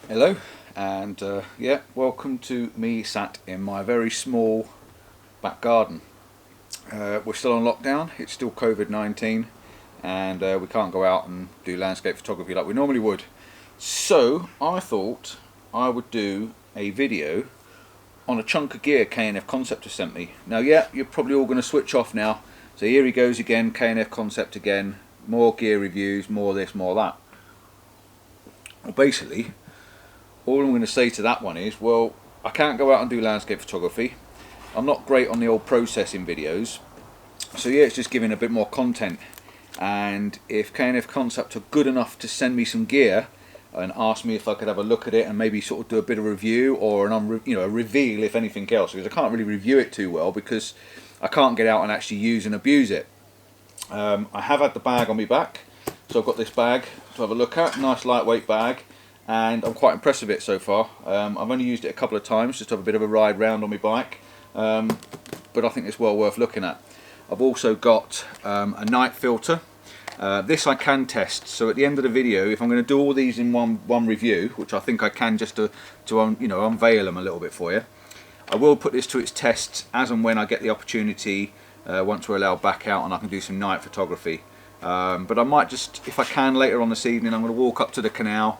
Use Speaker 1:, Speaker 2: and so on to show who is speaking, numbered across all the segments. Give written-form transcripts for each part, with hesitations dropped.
Speaker 1: Hello, and yeah, welcome to me sat in my very small back garden. We're still on lockdown, it's still COVID-19, and we can't go out and do landscape photography like we normally would. So I thought I would do a video on a chunk of gear K&F Concept has sent me. Now yeah, you're probably all going to switch off now. So here he goes again, K&F Concept again, more gear reviews, more this, more that. Well, basically, all I'm going to say to that one is, well, I can't go out and do landscape photography. I'm not great on the old processing videos. So yeah, it's just giving a bit more content. And if K&F Concept are good enough to send me some gear and ask me if I could have a look at it and maybe sort of do a bit of review or a reveal if anything else, because I can't really review it too well because I can't get out and actually use and abuse it. I have had the bag on my back, so I've got this bag to have a look at, nice lightweight bag, and I'm quite impressed with it so far. I've only used it a couple of times just to have a bit of a ride round on my bike, but I think it's well worth looking at. I've also got a night filter. This I can test, so at the end of the video, if I'm going to do all these in one review, which I think I can just to unveil them a little bit for you, I will put this to its tests as and when I get the opportunity, once we're allowed back out and I can do some night photography. But I might just, if I can later on this evening, I'm going to walk up to the canal.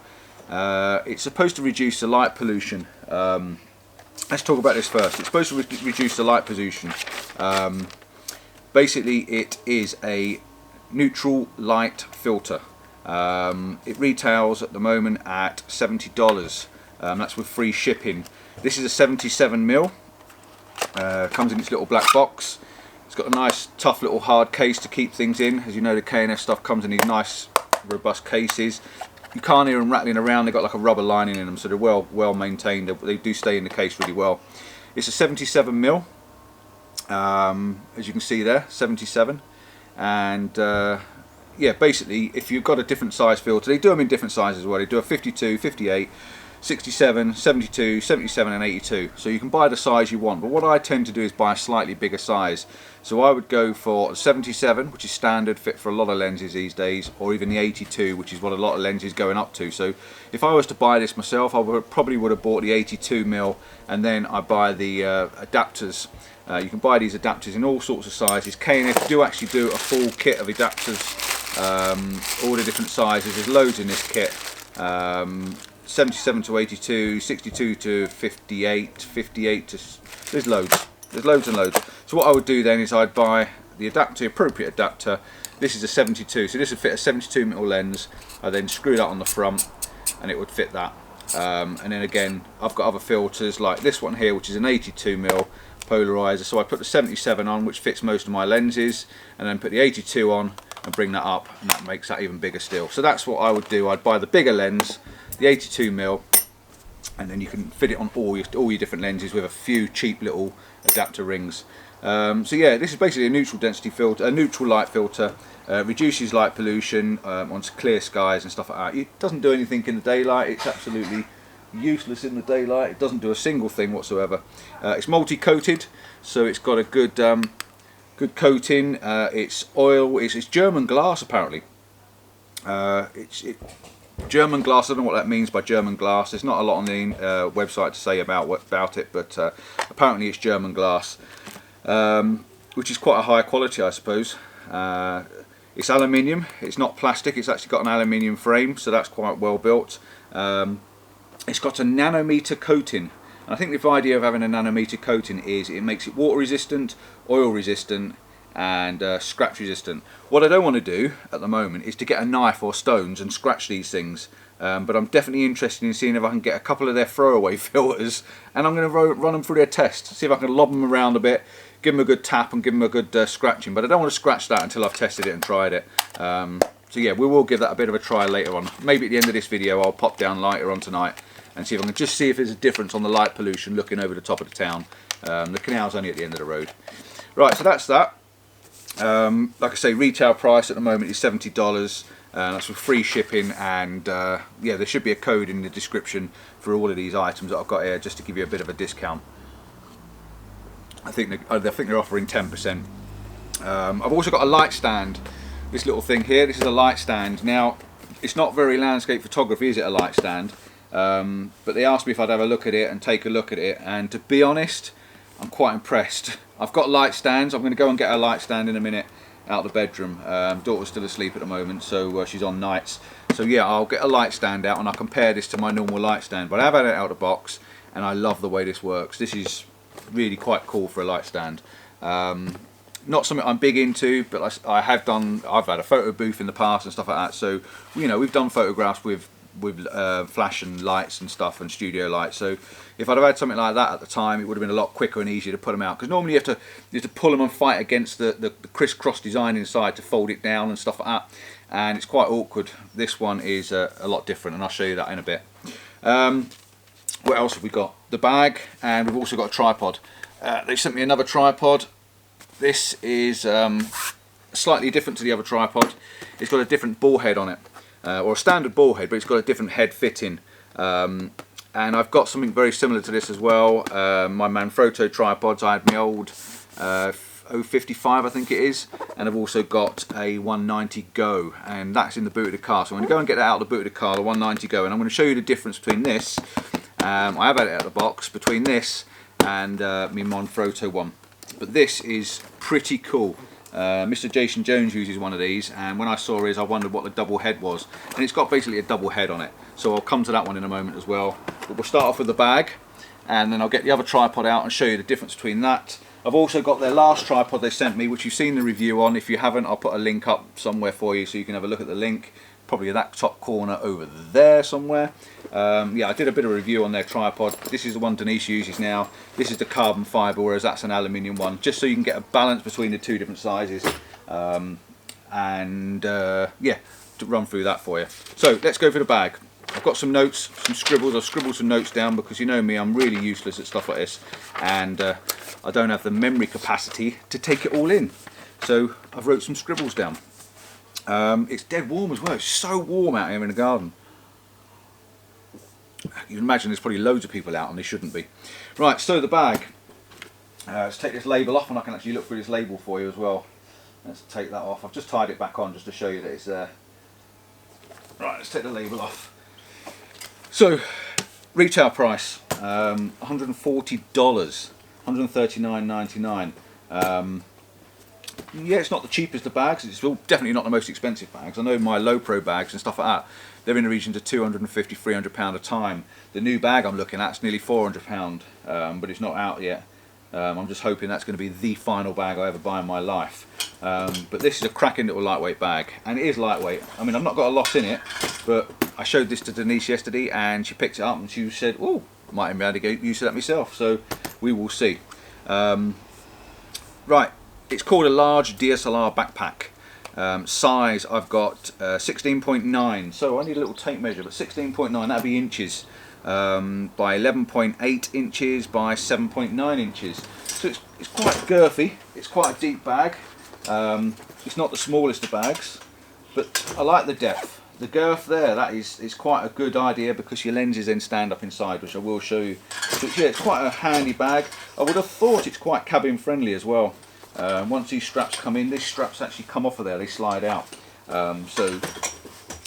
Speaker 1: It's supposed to reduce the light pollution. Let's talk about this first. It's supposed to reduce the light pollution. Basically it is a neutral light filter. It retails at the moment at $70. That's with free shipping. This is a 77mm. Comes in its little black box. It's got a nice tough little hard case to keep things in. As you know, the K&F stuff comes in these nice robust cases. You can't hear them rattling around. They've got like a rubber lining in them, so they're well maintained. They do stay in the case really well. It's a 77mm, as you can see there, 77. And yeah, basically, if you've got a different size filter, they do them in different sizes as well. They do a 52, 58, 67, 72, 77 and 82. So you can buy the size you want, but what I tend to do is buy a slightly bigger size. So I would go for a 77, which is standard, fit for a lot of lenses these days, or even the 82, which is what a lot of lenses going up to. So if I was to buy this myself, I probably would have bought the 82mm, and then I buy the adapters. You can buy these adapters in all sorts of sizes. K&F do actually do a full kit of adapters, all the different sizes. There's loads in this kit. 77 to 82, 62 to 58, 58 to... there's loads and loads. So what I would do then is I'd buy the adapter, appropriate adapter. This is a 72, so this would fit a 72mm lens. I then screw that on the front and it would fit that. And then again, I've got other filters like this one here, which is an 82mm polarizer. So I put the 77 on, which fits most of my lenses, and then put the 82 on and bring that up, and that makes that even bigger still. So that's what I would do. I'd buy the bigger lens, the 82mm, and then you can fit it on all your different lenses with a few cheap little adapter rings. So yeah, this is basically a neutral density filter, a neutral light filter. Reduces light pollution on clear skies and stuff like that. It doesn't do anything in the daylight. It's absolutely useless in the daylight. It doesn't do a single thing whatsoever. It's multi-coated, so it's got a good good coating. It's oil. It's German glass apparently. German glass. I don't know what that means by German glass. There's not a lot on the website to say about it, but apparently it's German glass, which is quite a high quality, I suppose. It's aluminium. It's not plastic. It's actually got an aluminium frame, so that's quite well built. It's got a nanometer coating. And I think the idea of having a nanometer coating is it makes it water resistant, oil resistant, and scratch resistant. What I don't want to do at the moment is to get a knife or stones and scratch these things, but I'm definitely interested in seeing if I can get a couple of their throwaway filters, and I'm going to run them through their test, see if I can lob them around a bit, give them a good tap and give them a good scratching. But I don't want to scratch that until I've tested it and tried it. So yeah, we will give that a bit of a try later on. Maybe at the end of this video I'll pop down later on tonight and see if I can just see if there's a difference on the light pollution looking over the top of the town. The canal's only at the end of the road. Right, so that's that. Like I say, retail price at the moment is $70. That's with free shipping, and yeah, there should be a code in the description for all of these items that I've got here, just to give you a bit of a discount. I think they're offering 10%. I've also got a light stand. This little thing here, this is a light stand. Now, it's not very landscape photography, is it, a light stand? But they asked me if I'd have a look at it and take a look at it, and to be honest, I'm quite impressed. I've got light stands. I'm going to go and get a light stand in a minute out of the bedroom. Daughter's still asleep at the moment, so she's on nights. So yeah, I'll get a light stand out and I'll compare this to my normal light stand. But I've had it out of the box and I love the way this works. This is really quite cool for a light stand. Not something I'm big into, but I've had a photo booth in the past and stuff like that. So you know, we've done photographs with flash and lights and stuff and studio lights. So if I'd have had something like that at the time, it would have been a lot quicker and easier to put them out, because normally you have to pull them and fight against the crisscross design inside to fold it down and stuff like that, and it's quite awkward. This one is a lot different, and I'll show you that in a bit. What else have we got? The bag, and we've also got a tripod. They sent me another tripod. This is slightly different to the other tripod. It's got a different ball head on it, or a standard ball head, but it's got a different head fitting. And I've got something very similar to this as well. My Manfrotto tripods. I had my old 055, I think it is, and I've also got a 190 Go, and that's in the boot of the car. So I'm going to go and get that out of the boot of the car, the 190 Go, and I'm going to show you the difference between this. I have had it out of the box, between this and my Manfrotto one. But this is pretty cool. Mr. Jason Jones uses one of these, and when I saw his I wondered what the double head was, and it's got basically a double head on it, so I'll come to that one in a moment as well. But we'll start off with the bag, and then I'll get the other tripod out and show you the difference between that. I've also got their last tripod they sent me, which you've seen the review on. If you haven't, I'll put a link up somewhere for you so you can have a look at the link, probably in that top corner over there somewhere. Yeah, I did a bit of a review on their tripod. This is the one Denise uses now. This is the carbon fibre, whereas that's an aluminium one, just so you can get a balance between the two different sizes. Yeah, to run through that for you. So let's go for the bag. I've got some notes, some scribbles. I've scribbled some notes down because you know me, I'm really useless at stuff like this, and I don't have the memory capacity to take it all in. So I've wrote some scribbles down. It's dead warm as well. It's so warm out here in the garden. You can imagine there's probably loads of people out and they shouldn't be. Right, so the bag. Let's take this label off, and I can actually look through this label for you as well. Let's take that off. I've just tied it back on just to show you that it's there. Right, let's take the label off. So, retail price, $140, $139.99. Yeah, it's not the cheapest of bags. It's definitely not the most expensive bags. I know my low pro bags and stuff like that, they're in the region to £250, £300 a time. The new bag I'm looking at is nearly £400, but it's not out yet. I'm just hoping that's going to be the final bag I ever buy in my life. But this is a cracking little lightweight bag, and it is lightweight. I mean, I've not got a lot in it, but I showed this to Denise yesterday and she picked it up and she said, oh, might be able to get used to that myself, so we will see. Right, it's called a large DSLR backpack. Size, I've got 16.9, so I need a little tape measure, but 16.9, that'd be inches, by 11.8 inches by 7.9 inches. So it's quite girthy, it's quite a deep bag. It's not the smallest of bags, but I like the depth. The girth there, that is quite a good idea because your lenses then stand up inside, which I will show you. But yeah, it's quite a handy bag. I would have thought it's quite cabin friendly as well. Once these straps come in, these straps actually come off of there, they slide out. So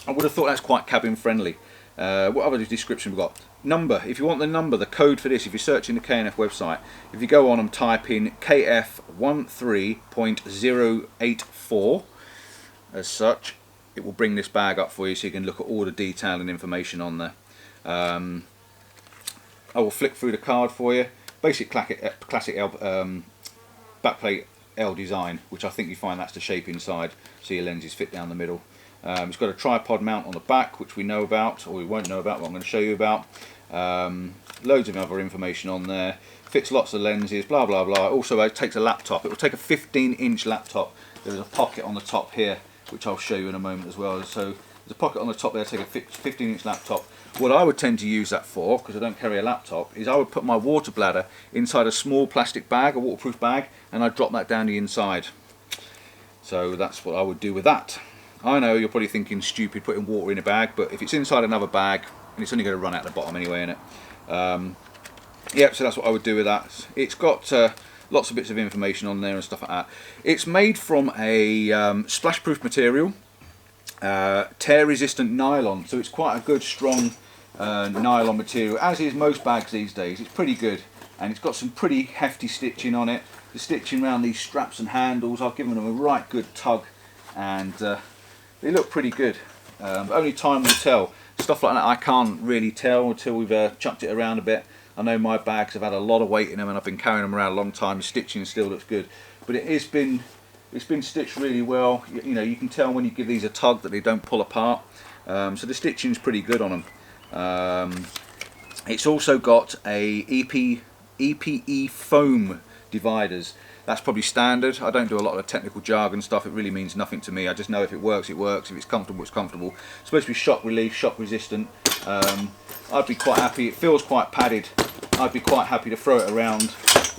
Speaker 1: I would have thought that's quite cabin friendly. What other description we've got? Number, if you want the number, the code for this, if you're searching the KNF website, if you go on and type in KF13.084 as such, it will bring this bag up for you so you can look at all the detail and information on there. I will flick through the card for you. Basic classic backplate L design, which I think you find that's the shape inside, so your lenses fit down the middle. It's got a tripod mount on the back, which we know about, or we won't know about, but I'm going to show you about. Loads of other information on there. Fits lots of lenses, blah blah blah. Also, it takes a laptop. It will take a 15-inch laptop. There's a pocket on the top here, which I'll show you in a moment as well. So there's a pocket on the top there, take a 15-inch laptop. What I would tend to use that for, because I don't carry a laptop, is I would put my water bladder inside a small plastic bag, a waterproof bag, and I'd drop that down the inside. So that's what I would do with that. I know you're probably thinking stupid putting water in a bag, but if it's inside another bag, and it's only going to run out the bottom anyway, innit? Yeah, so that's what I would do with that. It's got lots of bits of information on there and stuff like that. It's made from a splash-proof material, tear-resistant nylon, so it's quite a good, strong nylon material, as is most bags these days. It's pretty good, and it's got some pretty hefty stitching on it. The stitching around these straps and handles, I've given them a right good tug, and they look pretty good. Only time will tell. Stuff like that I can't really tell until we've chucked it around a bit. I know my bags have had a lot of weight in them, and I've been carrying them around a long time. The stitching still looks good, but it's been stitched really well. You know, you can tell when you give these a tug that they don't pull apart. So the stitching's pretty good on them. It's also got a EPE foam dividers. That's probably standard. I don't do a lot of technical jargon stuff. It really means nothing to me. I just know if it works, it works. If it's comfortable, it's comfortable. It's supposed to be shock relief, shock resistant. I'd be quite happy. It feels quite padded. I'd be quite happy to throw it around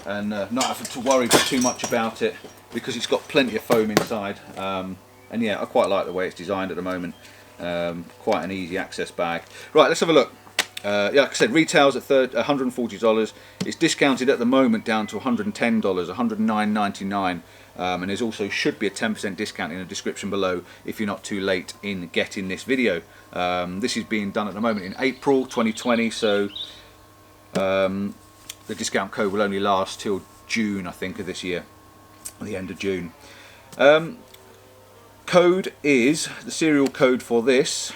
Speaker 1: and not have to worry too much about it, because it's got plenty of foam inside. And yeah, I quite like the way it's designed at the moment. Quite an easy access bag. Right, let's have a look. Yeah, like I said, retails at $140. It's discounted at the moment down to $110, $109.99. And there's also should be a 10% discount in the description below if you're not too late in getting this video. This is being done at the moment in April 2020, so the discount code will only last till June, I think, of this year, the end of June. Code is the serial code for this,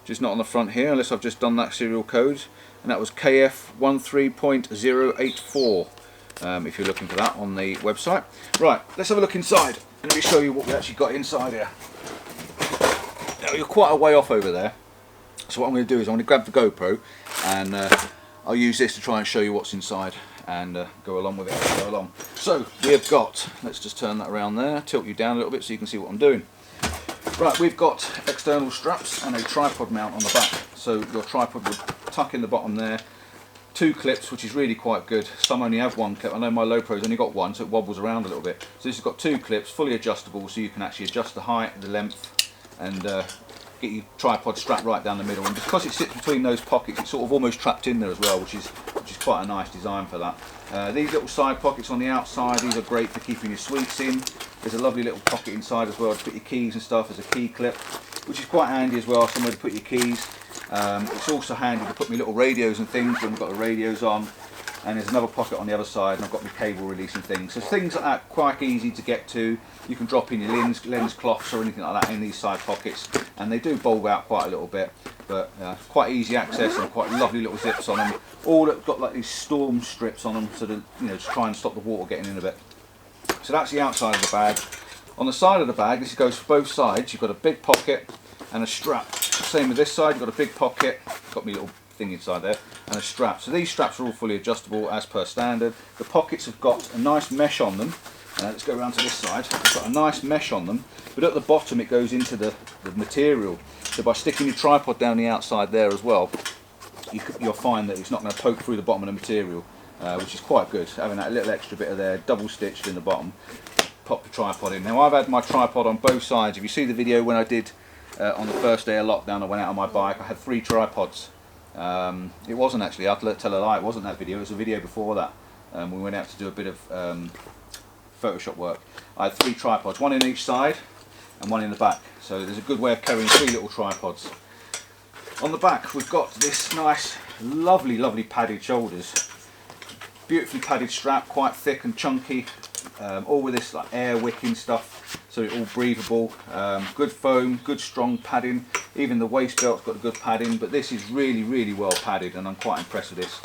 Speaker 1: which is not on the front here unless I've just done that serial code, and that was KF13.084 if you're looking for that on the website. Right, let's have a look inside and let me show you what we actually got inside here. Now, you're quite a way off over there, so what I'm going to do is I'm going to grab the GoPro and I'll use this to try and show you what's inside and go along with it as we go along. So we have got, let's just turn that around there, tilt you down a little bit so you can see what I'm doing. Right, we've got external straps and a tripod mount on the back. So your tripod would tuck in the bottom there. 2 clips, which is really quite good. Some only have 1 clip. I know my low pro's only got 1, so it wobbles around a little bit. So this has got 2 clips, fully adjustable, so you can actually adjust the height, the length, and get your tripod strapped right down the middle. And because it sits between those pockets, it's sort of almost trapped in there as well, which is quite a nice design for that. These little side pockets on the outside, these are great for keeping your sweets in. There's a lovely little pocket inside as well to put your keys and stuff. There's a key clip, which is quite handy as well, somewhere to put your keys. It's also handy to put my little radios and things when we've got the radios on. And there's another pocket on the other side, and I've got my cable release and things. So things like that, quite easy to get to. You can drop in your lens cloths or anything like that in these side pockets, and they do bulge out quite a little bit, but quite easy access and quite lovely little zips on them. All that got like these storm strips on them, so that, you know, to try and stop the water getting in a bit. So that's the outside of the bag. On the side of the bag, this goes for both sides. You've got a big pocket and a strap. Same with this side. You've got a big pocket. Got my little thing inside there, and a strap. So these straps are all fully adjustable as per standard. The pockets have got a nice mesh on them. Let's go around to this side. It's got a nice mesh on them, but at the bottom it goes into the material. So by sticking your tripod down the outside there as well, you'll find that it's not going to poke through the bottom of the material, which is quite good. Having that little extra bit of there, double stitched in the bottom. Pop the tripod in. Now I've had my tripod on both sides. If you see the video when I did on the first day of lockdown, I went out on my bike. I had 3 tripods. It wasn't actually, I'd tell a lie, it wasn't that video, it was a video before that. We went out to do a bit of Photoshop work. I had 3 tripods, 1 in each side and 1 in the back. So there's a good way of carrying 3 little tripods. On the back we've got this nice, lovely padded shoulders. Beautifully padded strap, quite thick and chunky. All with this like air wicking stuff, so it's all breathable. Good foam, good strong padding. Even the waist belt's got a good padding, but this is really well padded, and I'm quite impressed with this.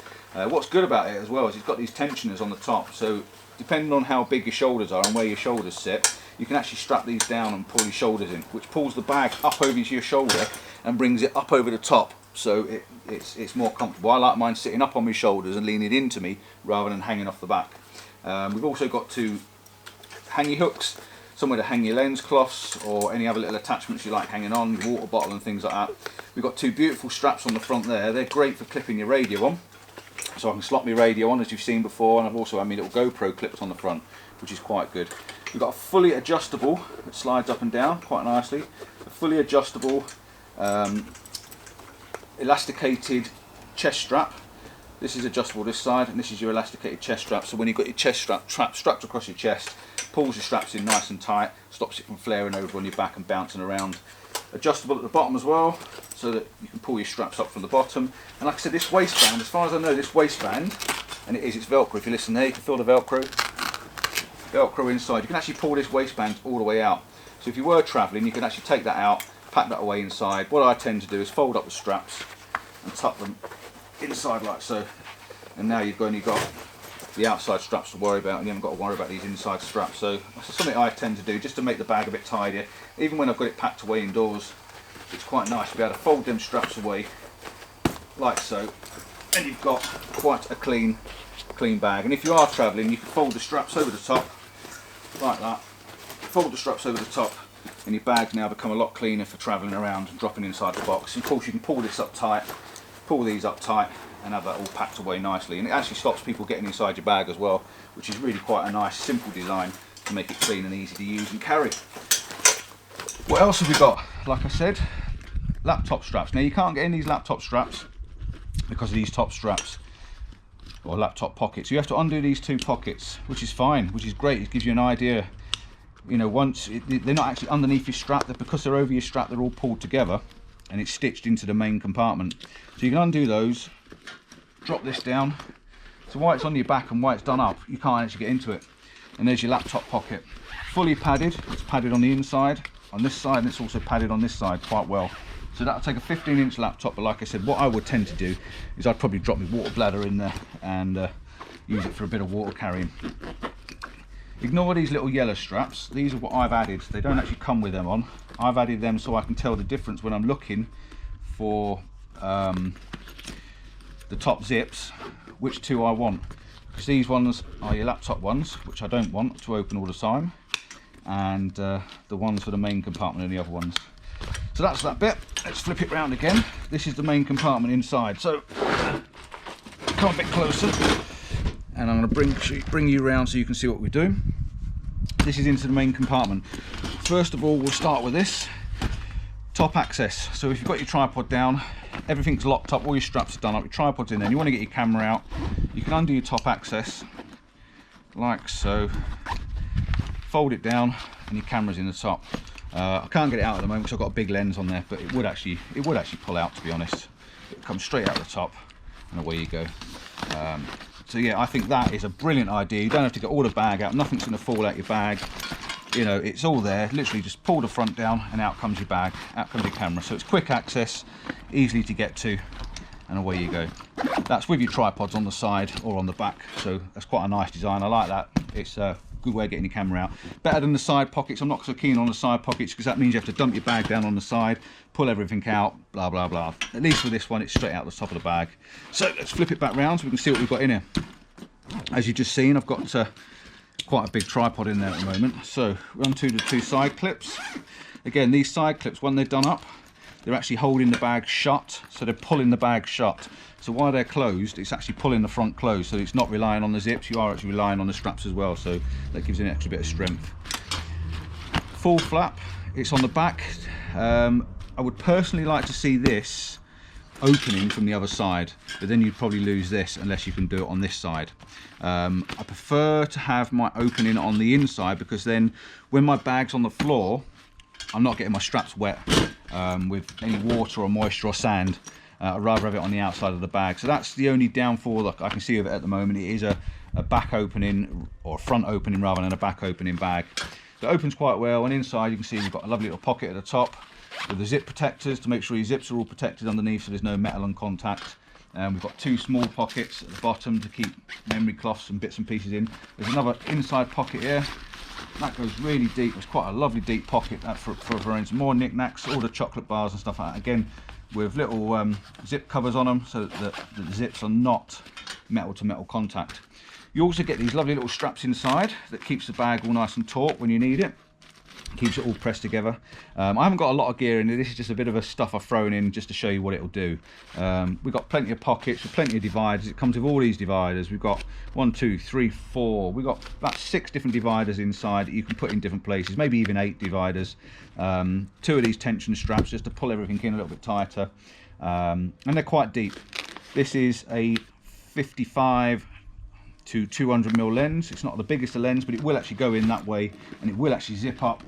Speaker 1: What's good about it as well is it's got these tensioners on the top, so depending on how big your shoulders are and where your shoulders sit, you can actually strap these down and pull your shoulders in, which pulls the bag up over to your shoulder and brings it up over the top, so it's more comfortable. I like mine sitting up on my shoulders and leaning into me rather than hanging off the back. We've also got 2 hangy hooks, somewhere to hang your lens cloths or any other little attachments you like hanging on, your water bottle and things like that. We've got 2 beautiful straps on the front there. They're great for clipping your radio on, so I can slot my radio on as you've seen before, and I've also had my little GoPro clips on the front, which is quite good. We've got a fully adjustable, it slides up and down quite nicely, a fully adjustable elasticated chest strap. This is adjustable this side, and this is your elasticated chest strap, so when you've got your chest strap strapped across your chest, pulls your straps in nice and tight, stops it from flaring over on your back and bouncing around. Adjustable at the bottom as well, so so that you can pull your straps up from the bottom. And like I said, this waistband, as far as I know, this waistband, and it's Velcro, if you listen there, you can feel the Velcro inside. You can actually pull this waistband all the way out. So if you were travelling, you can actually take that out, pack that away inside. What I tend to do is fold up the straps and tuck them inside like so. And now you've only got the outside straps to worry about, and you haven't got to worry about these inside straps. So that's something I tend to do just to make the bag a bit tidier. Even when I've got it packed away indoors, it's quite nice to be able to fold them straps away like so, and you've got quite a clean bag. And if you are travelling, you can fold the straps over the top like that. Fold the straps over the top, and your bags now become a lot cleaner for travelling around and dropping inside the box. And of course, you can pull this up tight, pull these up tight, and have that all packed away nicely. And it actually stops people getting inside your bag as well, which is really quite a nice, simple design to make it clean and easy to use and carry. What else have we got? Like I said, laptop straps. Now you can't get in these laptop straps because of these top straps or laptop pockets. You have to undo these two pockets, which is fine, which is great. It gives you an idea. You know, they're not actually underneath your strap, because they're over your strap, they're all pulled together and it's stitched into the main compartment. So you can undo those, drop this down. So while it's on your back and while it's done up, you can't actually get into it. And there's your laptop pocket. Fully padded, it's padded on the inside, on this side, and it's also padded on this side quite well. So that'll take a 15-inch laptop, but like I said, what I would tend to do is I'd probably drop my water bladder in there and use it for a bit of water carrying. Ignore these little yellow straps. These are what I've added. They don't actually come with them on. I've added them so I can tell the difference when I'm looking for the top zips, which two I want. Because these ones are your laptop ones, which I don't want to open all the time, and the ones for the main compartment and the other ones. So that's that bit. Let's flip it round again. This is the main compartment inside. So come a bit closer, and I'm going to bring you around so you can see what we do. This is into the main compartment. First of all, we'll start with this top access. So if you've got your tripod down, everything's locked up, all your straps are done up, your tripod's in there, and you want to get your camera out, you can undo your top access like so, fold it down, and your camera's in the top. I can't get it out at the moment because I've got a big lens on there, but it would actually pull out, to be honest. It comes straight out the top, and away you go. So yeah, I think that is a brilliant idea. You don't have to get all the bag out, nothing's going to fall out your bag. You know, it's all there. Literally just pull the front down and out comes your bag, out comes your camera. So it's quick access, easily to get to, and away you go. That's with your tripods on the side or on the back, so that's quite a nice design. I like that. It's a good way of getting your camera out. Better than the side pockets. I'm not so keen on the side pockets because that means you have to dump your bag down on the side, pull everything out, blah blah blah. At least with this one, it's straight out the top of the bag. So let's flip it back round so we can see what we've got in here. As you've just seen, I've got quite a big tripod in there at the moment. So we're onto the two side clips. Again, these side clips, when they're done up, they're actually holding the bag shut, so they're pulling the bag shut. So while they're closed, it's actually pulling the front closed, so it's not relying on the zips, you are actually relying on the straps as well, so that gives it an extra bit of strength. Full flap, it's on the back. I would personally like to see this opening from the other side, but then you'd probably lose this unless you can do it on this side. I prefer to have my opening on the inside, because then when my bag's on the floor, I'm not getting my straps wet with any water or moisture or sand. I'd rather have it on the outside of the bag. So that's the only downfall that I can see of it at the moment. It is a back opening, or a front opening rather than a back opening bag. So it opens quite well, and inside you can see we've got a lovely little pocket at the top with the zip protectors to make sure your zips are all protected underneath so there's no metal and contact. We've got two small pockets at the bottom to keep memory cloths and bits and pieces in. There's another inside pocket here. That goes really deep. It's quite a lovely deep pocket for some more knickknacks, all the chocolate bars and stuff like that. Again, with little zip covers on them so that the zips are not metal to metal contact. You also get these lovely little straps inside that keeps the bag all nice and taut when you need it. Keeps it all pressed together. I haven't got a lot of gear in it. This is just a bit of a stuff I've thrown in just to show you what it'll do. We've got plenty of pockets with plenty of dividers. It comes with all these dividers. We've got 1, 2, 3, 4. We've got about 6 different dividers inside that you can put in different places, maybe even 8 dividers. 2 of these tension straps just to pull everything in a little bit tighter. And they're quite deep. This is a 55 to 200mm lens. It's not the biggest of lens, but it will actually go in that way, and it will actually zip up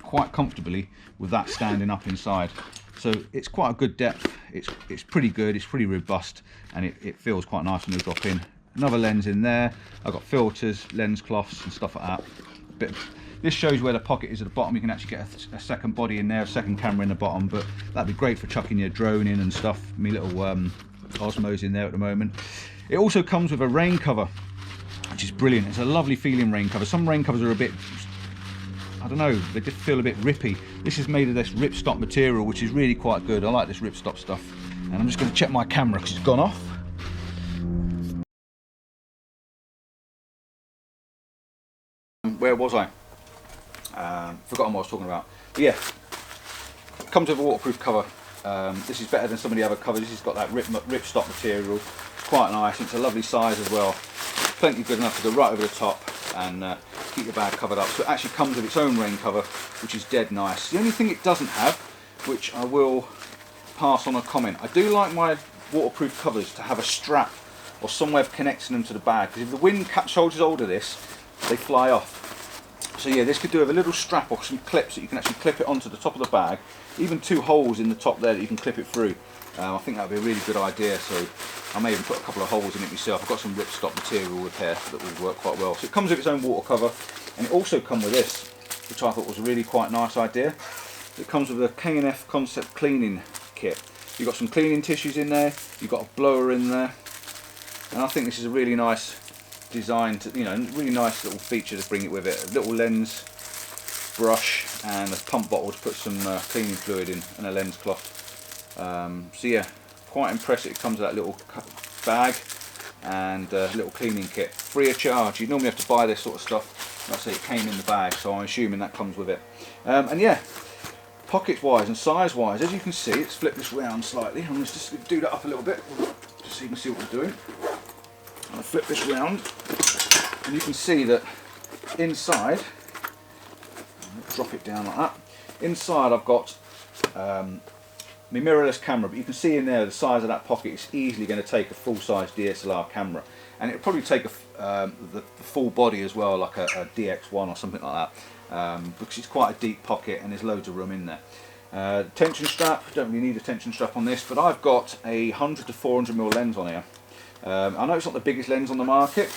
Speaker 1: quite comfortably with that standing up inside. So it's quite a good depth. It's pretty good, it's pretty robust, and it feels quite nice when you drop in. Another lens in there. I've got filters, lens cloths and stuff like that. This shows where the pocket is at the bottom. You can actually get a second body in there, a second camera in the bottom, but that'd be great for chucking your drone in and stuff. My little Osmo's in there at the moment. It also comes with a rain cover, which is brilliant. It's a lovely feeling rain cover. Some rain covers are a bit, I don't know, they just feel a bit rippy. This is made of this ripstop material, which is really quite good. I like this ripstop stuff. And I'm just going to check my camera because it's gone off. Where was I? Forgotten what I was talking about. But yeah, it comes with a waterproof cover. This is better than some of the other covers. This has got that ripstop material. It's quite nice. It's a lovely size as well. Plenty good enough to go right over the top and keep your bag covered up. So it actually comes with its own rain cover, which is dead nice. The only thing it doesn't have, which I will pass on a comment, I do like my waterproof covers to have a strap or some way of connecting them to the bag, because if the wind catches hold of this, they fly off. So yeah, this could do with a little strap or some clips that you can actually clip it onto the top of the bag. Even 2 holes in the top there that you can clip it through. I think that would be a really good idea. So I may even put a couple of holes in it myself. I've got some ripstop material with here that will work quite well. So it comes with its own water cover, and it also comes with this, which I thought was a really quite nice idea. It comes with a K&F concept cleaning kit. You've got some cleaning tissues in there. You've got a blower in there, and I think this is a really nice design, to, you know, really nice little feature to bring it with it. A little lens brush and a pump bottle to put some cleaning fluid in, and a lens cloth. So yeah, quite impressive. It comes with that little bag and a little cleaning kit, free of charge. You normally have to buy this sort of stuff. Like I say, it came in the bag, so I'm assuming that comes with it. And yeah, pockets wise and size wise, as you can see, let's flip this round slightly. I'm just going to do that up a little bit, just so you can see what we're doing. I'll flip this round, and you can see that inside, drop it down like that, inside I've got my mirrorless camera, but you can see in there the size of that pocket is easily going to take a full-size DSLR camera, and it'll probably take the full body as well, like a DX1 or something like that, because it's quite a deep pocket and there's loads of room in there. Tension strap, don't really need a tension strap on this, but I've got a 100 to 400mm lens on here. I know it's not the biggest lens on the market,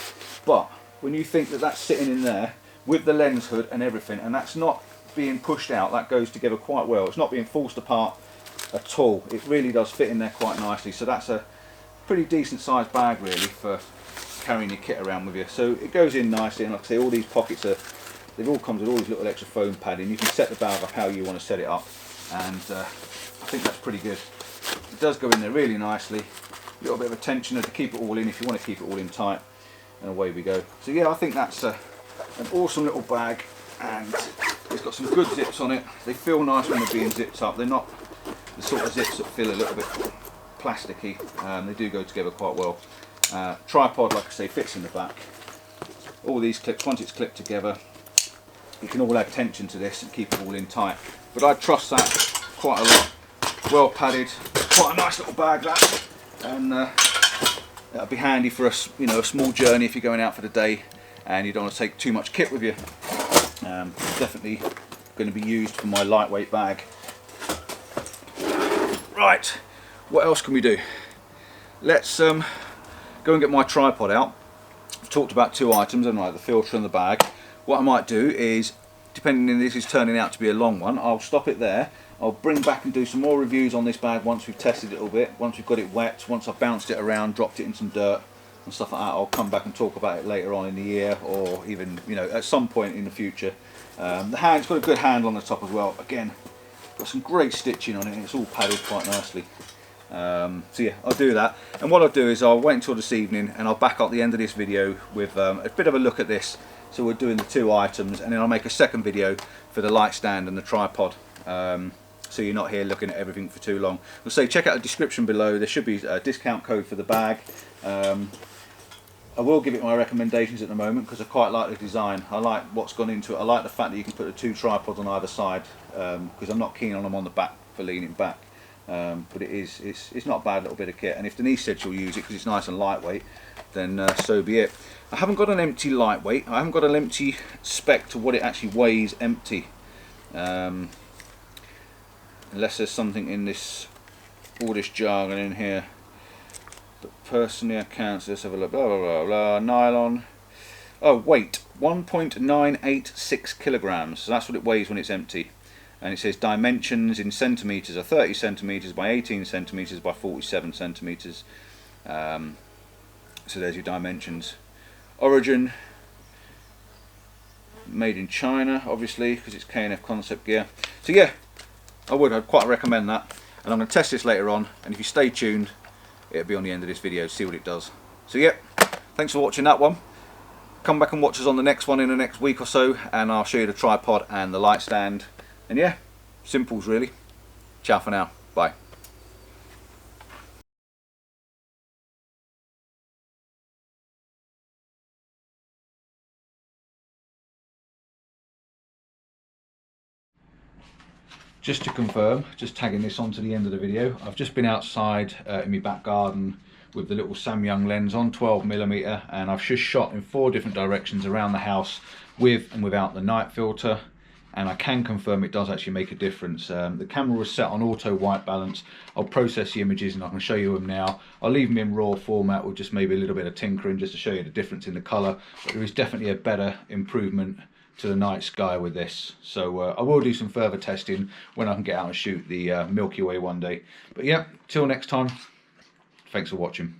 Speaker 1: but when you think that that's sitting in there with the lens hood and everything, and that's not being pushed out, that goes together quite well. It's not being forced apart at all. It really does fit in there quite nicely. So that's a pretty decent sized bag really for carrying your kit around with you. So it goes in nicely, and like I say, all these pockets they've all come with all these little extra foam padding. You can set the bag up how you want to set it up, and I think that's pretty good. It does go in there really nicely. A little bit of a tensioner to keep it all in if you want to keep it all in tight, and away we go. So yeah, I think that's an awesome little bag, and it's got some good zips on it. They feel nice when they're being zipped up. They're not the sort of zips that feel a little bit plasticky. They do go together quite well. Tripod, like I say, fits in the back. All these clips, once it's clipped together, you can all add tension to this and keep it all in tight. But I trust that quite a lot. Well padded, quite a nice little bag that. And that'll be handy for us, you know, a small journey if you're going out for the day and you don't want to take too much kit with you. Definitely going to be used for my lightweight bag. Right, what else can we do? Let's go and get my tripod out. I've talked about 2 items, haven't I? The filter and the bag. What I might do is, depending on this is turning out to be a long one, I'll stop it there. I'll bring back and do some more reviews on this bag once we've tested it a little bit, once we've got it wet, once I've bounced it around, dropped it in some dirt and stuff like that. I'll come back and talk about it later on in the year, or even, you know, at some point in the future. The hand's got a good handle on the top as well. Again, got some great stitching on it, and it's all padded quite nicely. So yeah, I'll do that, and what I'll do is I'll wait until this evening and I'll back up the end of this video with a bit of a look at this. So we're doing the 2 items, and then I'll make a second video for the light stand and the tripod. So you're not here looking at everything for too long. I'll say check out the description below. There should be a discount code for the bag. I will give it my recommendations at the moment because I quite like the design. I like what's gone into it. I like the fact that you can put the 2 tripods on either side, because I'm not keen on them on the back for leaning back. But it's not a bad little bit of kit, and if Denise said she'll use it because it's nice and lightweight, then so be it. I haven't got an empty lightweight. I haven't got an empty spec to what it actually weighs empty. unless there's something in this, all this jargon in here. But personally I can't, so let's have a look. Blah blah blah blah. Nylon. Oh, weight 1.986 kilograms. So that's what it weighs when it's empty. And it says dimensions in centimeters are 30 centimeters by 18 centimeters by 47 centimeters. So there's your dimensions. Origin, made in China, obviously, because it's K&F concept gear. So yeah, I'd quite recommend that. And I'm going to test this later on, and if you stay tuned, it'll be on the end of this video, see what it does. So yeah, thanks for watching that one. Come back and watch us on the next one in the next week or so, and I'll show you the tripod and the light stand. And yeah, simples really. Ciao for now, bye. Just to confirm, just tagging this onto the end of the video, I've just been outside in my back garden with the little Samyang lens on 12mm, and I've just shot in 4 different directions around the house with and without the night filter, and I can confirm it does actually make a difference. The camera was set on auto white balance. I'll process the images and I can show you them now. I'll leave them in raw format with just maybe a little bit of tinkering just to show you the difference in the colour, but there is definitely a better improvement to the night sky with this. So I will do some further testing when I can get out and shoot the Milky Way one day. But yeah, till next time, thanks for watching.